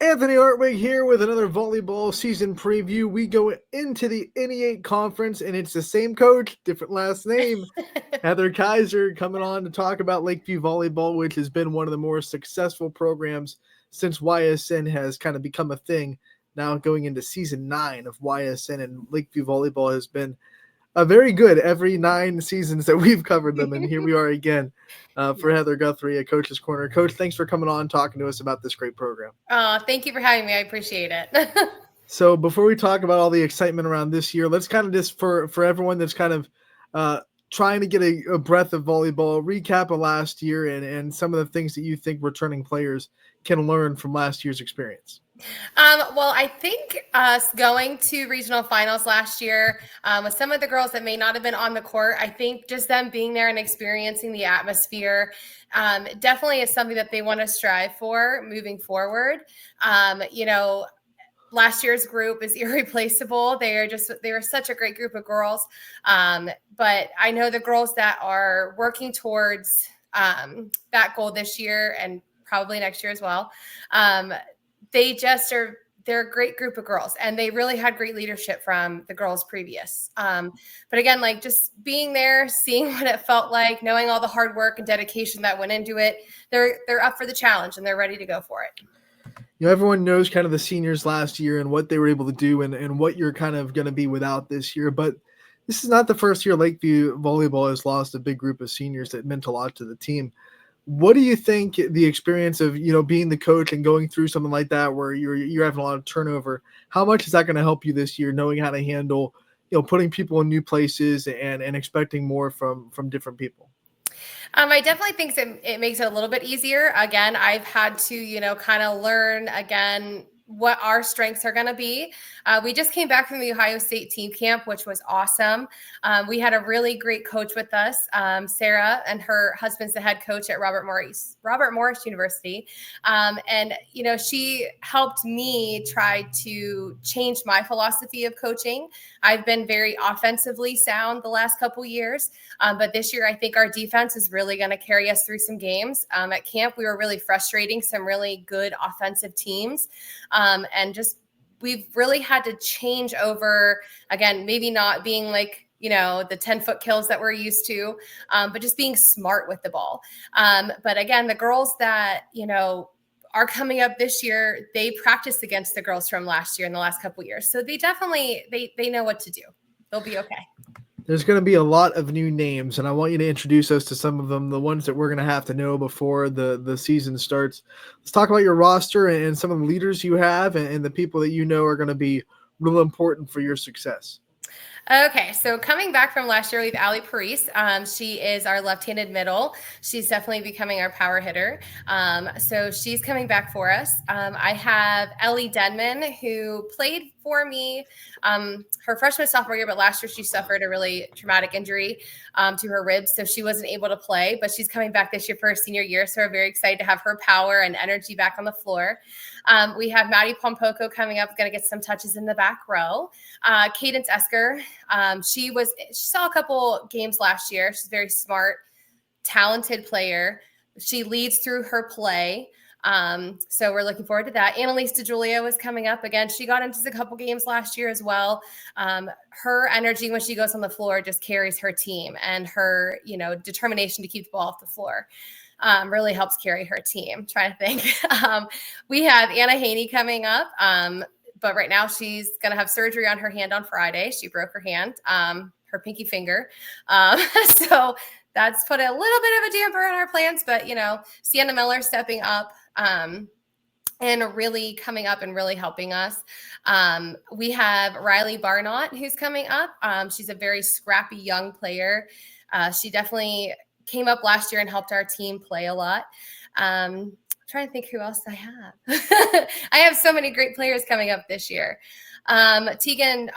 Anthony Artwig here with another volleyball season preview. We go into the NE8 conference, and it's the same coach, different last name. Heather Kiser coming on to talk about Lakeview Volleyball, which has been one of the more successful programs since YSN has kind of become a thing. Now going into season 9 of YSN, and Lakeview Volleyball has been very good every 9 seasons that we've covered them, and here we are again for Heather Guthrie at Coach's Corner. Coach, thanks for coming on and talking to us about this great program. Thank you for having me. I appreciate it. So before we talk about all the excitement around this year, let's kind of just for everyone that's kind of trying to get a breath of volleyball, recap of last year and some of the things that you think returning players can learn from last year's experience. Well, I think us going to regional finals last year with some of the girls that may not have been on the court, I think just them being there and experiencing the atmosphere definitely is something that they want to strive for moving forward. Last year's group is irreplaceable. They were such a great group of girls. But I know the girls that are working towards that goal this year and probably next year as well. They're a great group of girls, and they really had great leadership from the girls previous. But again, like just being there, seeing what it felt like, knowing all the hard work and dedication that went into it, they're up for the challenge and they're ready to go for it. Everyone knows kind of the seniors last year and what they were able to do and what you're kind of going to be without this year. But this is not the first year Lakeview Volleyball has lost a big group of seniors that meant a lot to the team. What do you think the experience of, being the coach and going through something like that where you're having a lot of turnover, how much is that going to help you this year, knowing how to handle, putting people in new places and expecting more from different people? I definitely think it makes it a little bit easier. Again, I've had to, kind of learn again what our strengths are going to be. We just came back from the Ohio State team camp, which was awesome. We had a really great coach with us, Sarah, and her husband's the head coach at Robert Morris University. And, she helped me try to change my philosophy of coaching. I've been very offensively sound the last couple years. But this year, I think our defense is really going to carry us through some games. At camp, we were really frustrating some really good offensive teams. And just we've really had to change over, again, maybe not being like, the 10-foot kills that we're used to, but just being smart with the ball. But again, the girls that, are coming up this year, they practiced against the girls from last year in the last couple of years. So they definitely, they know what to do. They'll be okay. There's going to be a lot of new names, and I want you to introduce us to some of them, the ones that we're going to have to know before the season starts. Let's talk about your roster and some of the leaders you have and the people that are going to be real important for your success. Okay, so coming back from last year, we have Allie Parise. She is our left-handed middle. She's definitely becoming our power hitter. So she's coming back for us. I have Ellie Denman, who played for me her freshman sophomore year, but last year she suffered a really traumatic injury to her ribs, so she wasn't able to play, but she's coming back this year for her senior year, so we're very excited to have her power and energy back on the floor. We have Maddie Pompoco coming up, going to get some touches in the back row. Cadence Esker, she saw a couple games last year. She's a very smart, talented player. She leads through her play. So we're looking forward to that. Annalise DeJulia was coming up again. She got into a couple games last year as well. Her energy when she goes on the floor just carries her team, and her, determination to keep the ball off the floor really helps carry her team. I'm trying to think. We have Anna Haney coming up. But right now she's going to have surgery on her hand on Friday. She broke her hand, her pinky finger. So that's put a little bit of a damper on our plans, but, Sienna Miller stepping up and really coming up and really helping us. We have Riley Barnott, who's coming up. She's a very scrappy young player. She definitely came up last year and helped our team play a lot. Trying to think who else I have. I have so many great players coming up this year. Tegan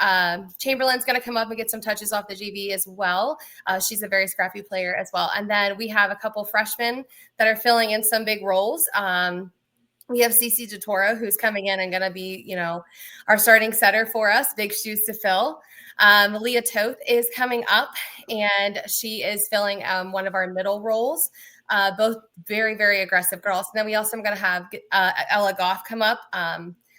Chamberlain's going to come up and get some touches off the JV as well. She's a very scrappy player as well. And then we have a couple freshmen that are filling in some big roles. We have Cece DeToro, who's coming in and going to be, our starting setter for us. Big shoes to fill. Leah Toth is coming up, and she is filling one of our middle roles. Both very, very aggressive girls. And then we also are going to have Ella Goff come up.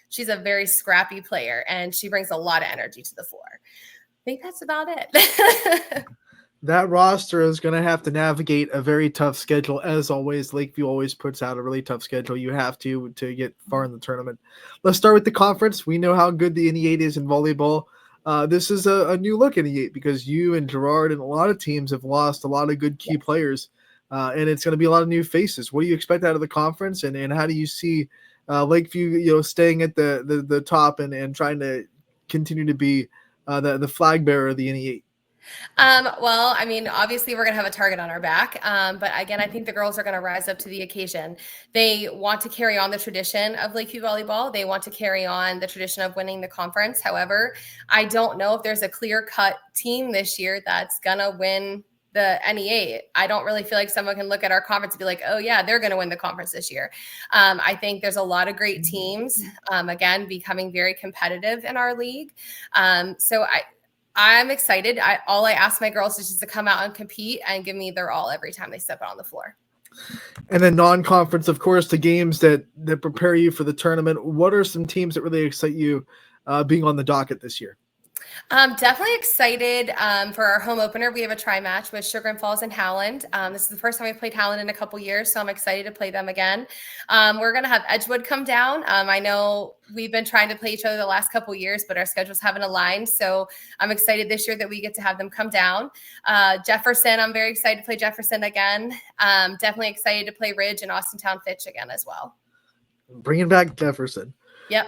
She's a very scrappy player, and she brings a lot of energy to the floor. I think that's about it. That roster is going to have to navigate a very tough schedule. As always, Lakeview always puts out a really tough schedule. You have to get far in the tournament. Let's start with the conference. We know how good the NE8 is in volleyball. This is a new look NE8 because you and Gerard and a lot of teams have lost a lot of good key players, and it's going to be a lot of new faces. What do you expect out of the conference, and how do you see Lakeview, staying at the top and trying to continue to be the flag bearer of the NE8? Well, I mean, obviously we're going to have a target on our back. But again, I think the girls are going to rise up to the occasion. They want to carry on the tradition of Lakeview volleyball. They want to carry on the tradition of winning the conference. However, I don't know if there's a clear-cut team this year that's going to win the NE8. I don't really feel like someone can look at our conference and be like, oh yeah, they're going to win the conference this year. I think there's a lot of great teams, again, becoming very competitive in our league. So I'm excited. All I ask my girls is just to come out and compete and give me their all every time they step out on the floor. And then non-conference, of course, the games that prepare you for the tournament. What are some teams that really excite you being on the docket this year? Definitely excited for our home opener. We have a tri-match with Sugar and Falls and Howland. This is the first time we've played Howland in a couple years, so I'm excited to play them again. We're going to have Edgewood come down. I know we've been trying to play each other the last couple years, but our schedules haven't aligned, so I'm excited this year that we get to have them come down. Jefferson, I'm very excited to play Jefferson again. Definitely excited to play Ridge and Austintown Fitch again as well. Bringing back Jefferson. Yep.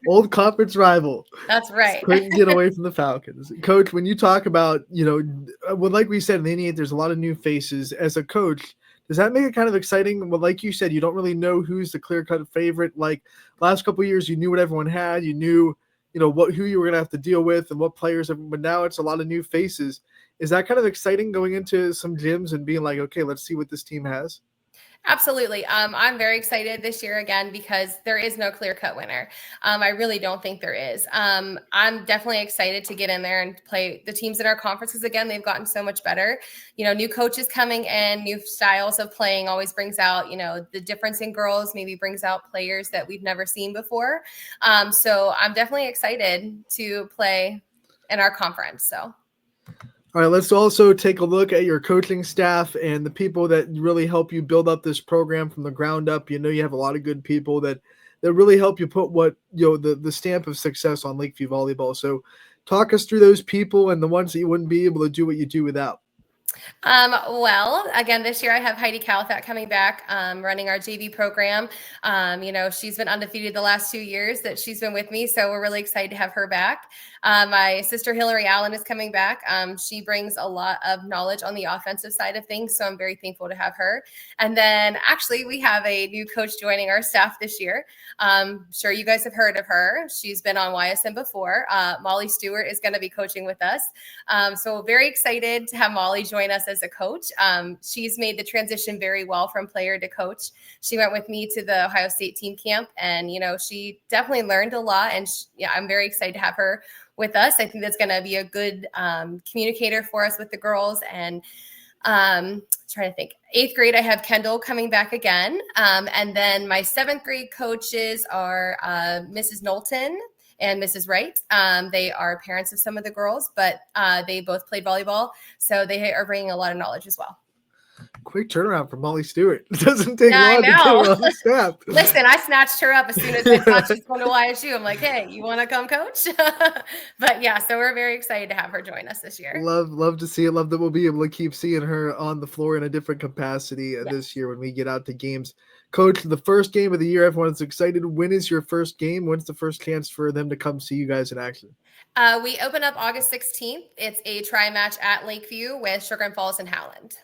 old conference rival. That's right. Couldn't get away from the Falcons. Coach, when you talk about, well, like we said in the NE8, there's a lot of new faces. As a coach, does that make it kind of exciting? Well, like you said, you don't really know who's the clear-cut favorite. Like last couple of years, you knew what everyone had. You knew, who you were going to have to deal with and what players. But now it's a lot of new faces. Is that kind of exciting going into some gyms and being like, okay, let's see what this team has? Absolutely. I'm very excited this year again because there is no clear-cut winner. I really don't think there is. I'm definitely excited to get in there and play the teams in our conference because, again, they've gotten so much better. New coaches coming in, new styles of playing always brings out, the difference in girls, maybe brings out players that we've never seen before. So I'm definitely excited to play in our conference. So. All right, let's also take a look at your coaching staff and the people that really help you build up this program from the ground up. You have a lot of good people that really help you put the stamp of success on Lakeview volleyball. So talk us through those people and the ones that you wouldn't be able to do what you do without. Well, again, this year I have Heidi Calithat coming back, running our JV program. She's been undefeated the last 2 years that she's been with me. So we're really excited to have her back. My sister Hillary Allen is coming back. She brings a lot of knowledge on the offensive side of things. So I'm very thankful to have her. And then actually we have a new coach joining our staff this year. Sure you guys have heard of her. She's been on YSM before. Molly Stewart is going to be coaching with us. So very excited to have Molly join us as a coach. She's made the transition very well from player to coach. She went with me to the Ohio State team camp and, she definitely learned a lot and I'm very excited to have her with us. I think that's going to be a good communicator for us with the girls. And trying to think, 8th grade, I have Kendall coming back again. And then my 7th grade coaches are Mrs. Knowlton and Mrs. Wright. They are parents of some of the girls, but they both played volleyball. So they are bringing a lot of knowledge as well. Quick turnaround for Molly Stewart. It doesn't take long to get her on the staff. Listen, I snatched her up as soon as I thought she was going to YSU. I'm like, hey, you want to come coach? But yeah, so we're very excited to have her join us this year. Love to see it. Love that we'll be able to keep seeing her on the floor in a different capacity this year when we get out to games. Coach, the first game of the year, everyone's excited. When is your first game? When's the first chance for them to come see you guys in action? We open up August 16th. It's a tri-match at Lakeview with Sugar and Falls and Howland.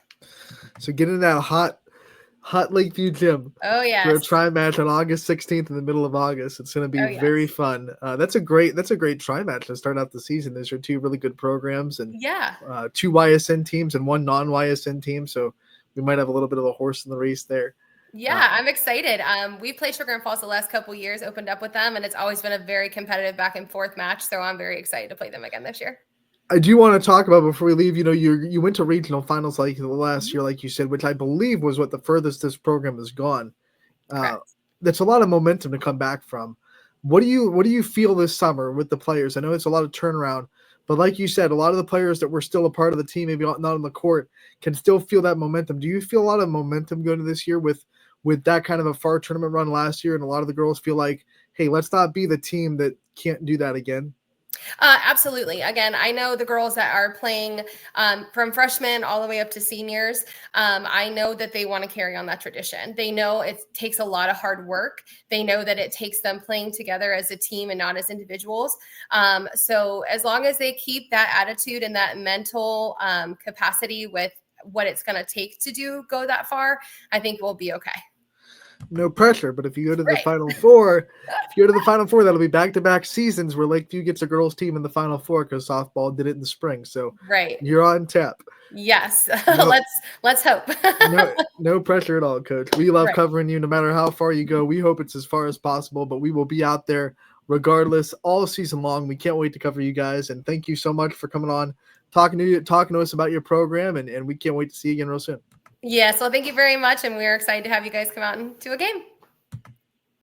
So get in that hot Lakeview gym. Oh yeah. For a tri-match on August 16th in the middle of August. It's going to be very fun. That's a great tri-match to start out the season. Those are two really good programs and 2 YSN teams and 1 non-YSN team. So we might have a little bit of a horse in the race there. Yeah, I'm excited. We played Sugar and Falls the last couple years, opened up with them, and it's always been a very competitive back and forth match. So I'm very excited to play them again this year. I do want to talk about before we leave. You went to regional finals like the last Mhm. year, like you said, which I believe was what the furthest this program has gone. Uh, Correct. that's a lot of momentum to come back from. What do you feel this summer with the players? I know it's a lot of turnaround, but like you said, a lot of the players that were still a part of the team, maybe not on the court, can still feel that momentum. Do you feel a lot of momentum going to this year with that kind of a far tournament run last year, and a lot of the girls feel like, hey, let's not be the team that can't do that again? Absolutely. Again, I know the girls that are playing from freshmen all the way up to seniors. I know that they want to carry on that tradition. They know it takes a lot of hard work. They know that it takes them playing together as a team and not as individuals. So as long as they keep that attitude and that mental capacity with what it's going to take to go that far, I think we'll be okay. No pressure, but if you go to the Right. Final Four, if you go to the Final Four, that'll be back-to-back seasons where Lakeview gets a girls' team in the Final Four because softball did it in the spring. So Right. you're on tap. Yes. No, let's hope. no pressure at all, Coach. We love Right. covering you no matter how far you go. We hope it's as far as possible, but we will be out there regardless all season long. We can't wait to cover you guys, and thank you so much for coming on, talking to us about your program, and we can't wait to see you again real soon. Yes. Well, thank you very much. And we're excited to have you guys come out and do a game.